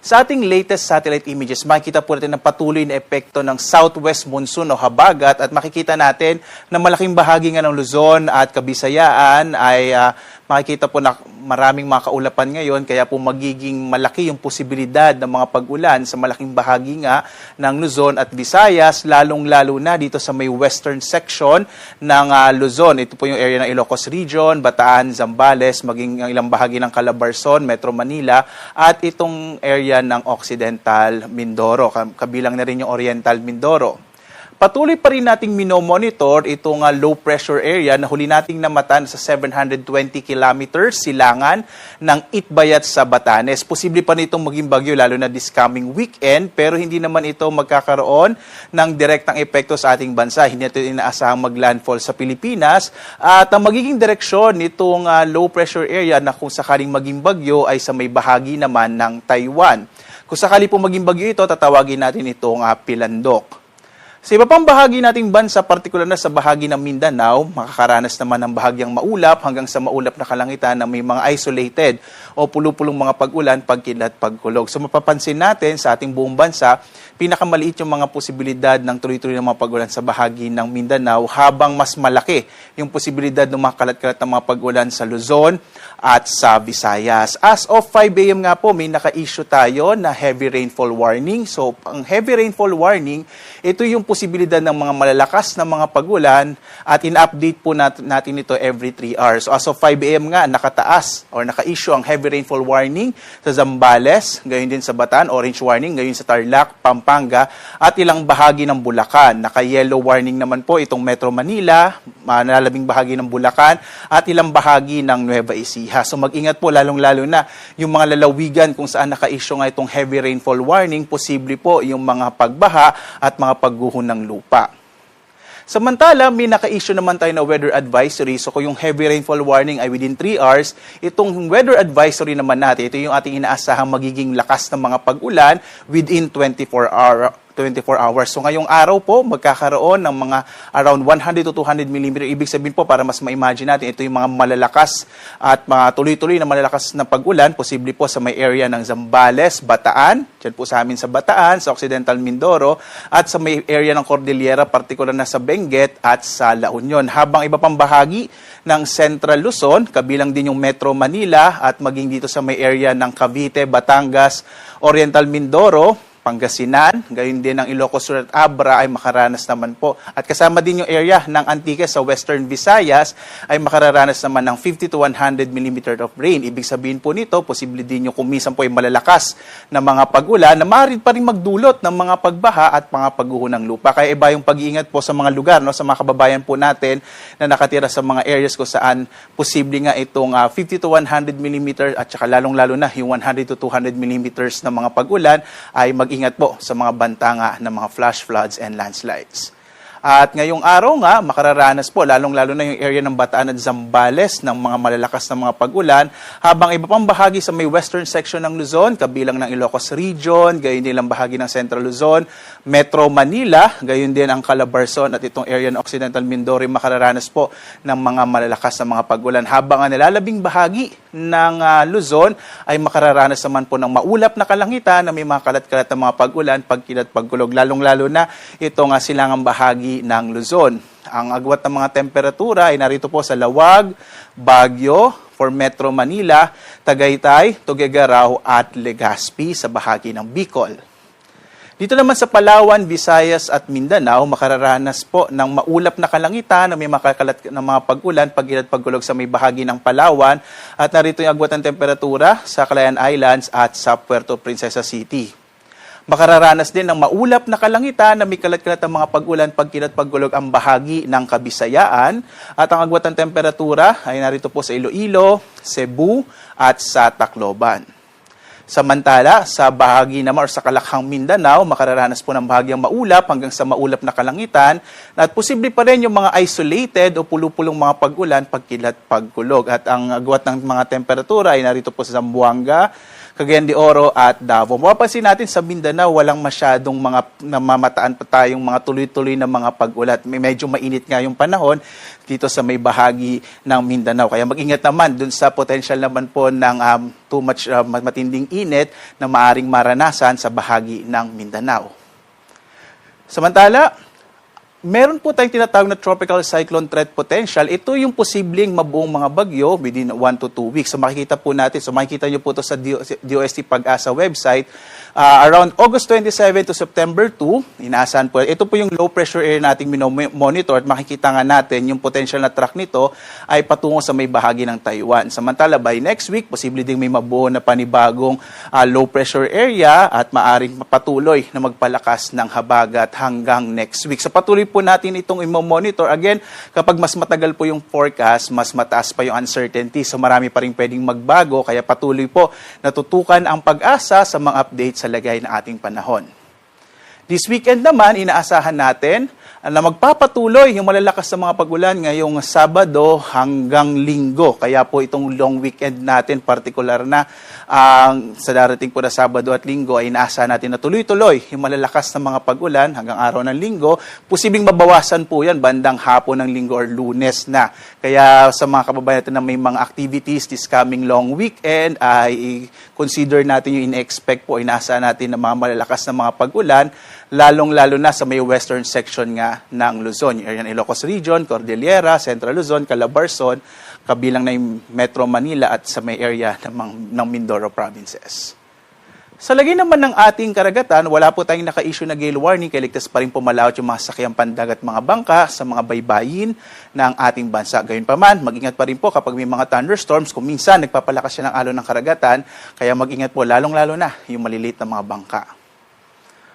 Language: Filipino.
Sa ating latest satellite images, makikita po natin ang patuloy na epekto ng southwest monsoon o habagat at makikita natin na malaking bahagi nga ng Luzon at Kabisayaan ay makikita po na maraming mga kaulapan ngayon, kaya po magiging malaki yung posibilidad ng mga pag-ulan sa malaking bahagi nga ng Luzon at Visayas, lalong-lalo na dito sa may western section ng Luzon. Ito po yung area ng Ilocos Region, Bataan, Zambales, maging ang ilang bahagi ng Calabarzon, Metro Manila, at itong area ng Occidental Mindoro, kabilang na rin yung Oriental Mindoro. Patuloy pa rin nating minomonitor itong low pressure area na huli nating namatan sa 720 kilometers silangan ng Itbayat sa Batanes. Posible pa nitong maging bagyo lalo na this coming weekend, pero hindi naman ito magkakaroon ng direktang epekto sa ating bansa. Hindi ito inaasahang maglandfall sa Pilipinas at ang magiging direksyon nitong low pressure area na kung sakaling maging bagyo ay sa may bahagi naman ng Taiwan. Kung sakali po maging bagyo ito, tatawagin natin itong Pilandok. Sa iba pang bahagi nating bansa, partikular na sa bahagi ng Mindanao, makakaranas naman ng bahagyang maulap hanggang sa maulap na kalangitan na may mga isolated o pulo-pulong mga pag-ulan, pagkilat, pagkulog. So mapapansin natin sa ating buong bansa, pinakamaliit yung mga posibilidad ng tuloy-tuloy ng mga pag-ulan sa bahagi ng Mindanao, habang mas malaki yung posibilidad ng mga kalat-kalat ng mga pag-ulan sa Luzon at sa Visayas. As of 5 a.m. nga po, may naka-issue tayo na heavy rainfall warning. So ang heavy rainfall warning, ito yung posibilidad ng mga malalakas na mga pag-ulan at in-update po natin ito every 3 hours. So as of 5 a.m. nga, nakataas or naka-issue ang heavy rainfall warning sa Zambales, gayon din sa Bataan, orange warning, gayon sa Tarlac, Pampanga, at ilang bahagi ng Bulacan. Naka-yellow warning naman po itong Metro Manila, nalalabing bahagi ng Bulacan, at ilang bahagi ng Nueva Ecija. So mag-ingat po, lalong-lalo na yung mga lalawigan kung saan naka-issue nga itong heavy rainfall warning, posible po yung mga pagbaha at mga pagguho ng lupa. Samantala, may naka-issue naman tayo na weather advisory. So kung yung heavy rainfall warning ay within 3 hours, itong weather advisory naman natin, ito yung ating inaasahang magiging lakas ng mga pag-ulan within 24 hours. So ngayong araw po, magkakaroon ng mga around 100 to 200 mm. Ibig sabihin po, para mas ma-imagine natin, ito yung mga malalakas at mga tuloy-tuloy na malalakas na pag-ulan, posible po sa may area ng Zambales, Bataan, dyan po sa amin sa Bataan, sa Occidental Mindoro, at sa may area ng Cordillera, partikular na sa Benguet at sa La Union. Habang iba pang bahagi ng Central Luzon, kabilang din yung Metro Manila at maging dito sa may area ng Cavite, Batangas, Oriental Mindoro, Pangasinan, gayon din ang Ilocos Sur at Abra ay makaranas naman po. At kasama din yung area ng Antique sa Western Visayas ay makararanas naman ng 50 to 100 mm of rain. Ibig sabihin po nito, posible din yung kumisan po ay malalakas na mga pag-ulan na maaari pa rin magdulot ng mga pagbaha at mga pagguho ng lupa. Kaya iba yung pag-iingat po sa mga lugar, no, sa mga kababayan po natin na nakatira sa mga areas kung saan posible nga itong 50 to 100 mm at saka lalong-lalo na yung 100 to 200 mm na mga pag-ulan ay mag-ingat po sa mga bantanga ng mga flash floods and landslides. At ngayong araw nga, makararanas po, lalong-lalo na yung area ng Bataan at Zambales ng mga malalakas na mga pag-ulan, habang iba pang bahagi sa may western section ng Luzon, kabilang ng Ilocos Region, gayon din ang bahagi ng Central Luzon, Metro Manila, gayon din ang Calabarzon at itong area ng Occidental Mindoro, makararanas po ng mga malalakas na mga pag-ulan. Habang ang nalalabing bahagi ng Luzon ay makararanas naman po ng maulap na kalangitan na may mga kalat-kalat na mga pag-ulan, pagkilat, pagkulog, lalong-lalo na itong silangang bahagi ng Luzon. Ang agwat ng mga temperatura ay narito po sa Lawag, Baguio, for Metro Manila, Tagaytay, Tuguegarao at Legazpi sa bahagi ng Bicol. Dito naman sa Palawan, Visayas at Mindanao, makararanas po ng maulap na kalangitan na may makakalat ng mga pag-ulan, pagkilat, pagkulog sa may bahagi ng Palawan, at narito yung agwat ng temperatura sa Calayan Islands at sa Puerto Princesa City. Makararanas din ng maulap na kalangitan na may kalat-kalat ng mga pag-ulan, pagkilat, pagkulog ang bahagi ng Kabisayaan. At ang agwat ng temperatura ay narito po sa Iloilo, Cebu at sa Tacloban. Samantala, sa bahagi naman or sa Kalakhang Mindanao, makararanas po ng bahagyang maulap hanggang sa maulap na kalangitan. At posible pa rin yung mga isolated o pulo-pulong mga pag-ulan, pagkilat, pagkulog. At ang agwat ng mga temperatura ay narito po sa Zamboanga, Cagayan de Oro at Davao. Mapapansin natin sa Mindanao, walang masyadong mga namamataan pa tayong mga tuloy-tuloy na mga pag-ulat. Medyo mainit nga yung panahon dito sa may bahagi ng Mindanao. Kaya mag-ingat naman dun sa potential naman po ng too much matinding init na maaring maranasan sa bahagi ng Mindanao. Samantala, meron po tayong tinatawag na tropical cyclone threat potential. Ito yung posibleng mabuong mga bagyo within 1 to 2 weeks. So makikita po natin, makikita nyo po ito sa DOST Pag-asa website. Around August 27 to September 2, inaasahan po. Ito po yung low pressure area nating monitor at makikita nga natin yung potential na track nito ay patungo sa may bahagi ng Taiwan. Samantala, by next week, posible ding may mabuo na panibagong low pressure area at maaring patuloy na magpalakas ng habagat hanggang next week. So patuloy po natin itong i-monitor. Again, kapag mas matagal po yung forecast, mas mataas pa yung uncertainty. So marami pa rin pwedeng magbago. Kaya patuloy po natutukan ang Pag-asa sa mga updates sa lagay ng ating panahon. This weekend naman, inaasahan natin na magpapatuloy yung malalakas na mga pag-ulan ngayong Sabado hanggang Linggo. Kaya po itong long weekend natin, partikular na sa darating po na Sabado at Linggo, ay inaasahan natin na tuloy-tuloy yung malalakas na mga pag-ulan hanggang araw ng Linggo. Posibleng mabawasan po yan bandang hapon ng Linggo or Lunes na. Kaya sa mga kababayan natin na may mga activities this coming long weekend, ay consider natin yung in-expect po, inaasahan natin na mga malalakas na mga pag-ulan, lalong-lalo na sa may western section nga ng Luzon. Yung Ilocos Region, Cordillera, Central Luzon, Calabarzon, kabilang na yung Metro Manila at sa may area ng Mindoro provinces. Sa lagay naman ng ating karagatan, wala po tayong naka-issue na gale warning, kaya ligtas pa rin pumalawat yung mga sakyang pandagat mga bangka sa mga baybayin ng ating bansa. Gayunpaman, mag-ingat pa rin po kapag may mga thunderstorms, kung minsan nagpapalakas siya ng alon ng karagatan, kaya mag-ingat po lalong-lalo na yung maliliit na mga bangka.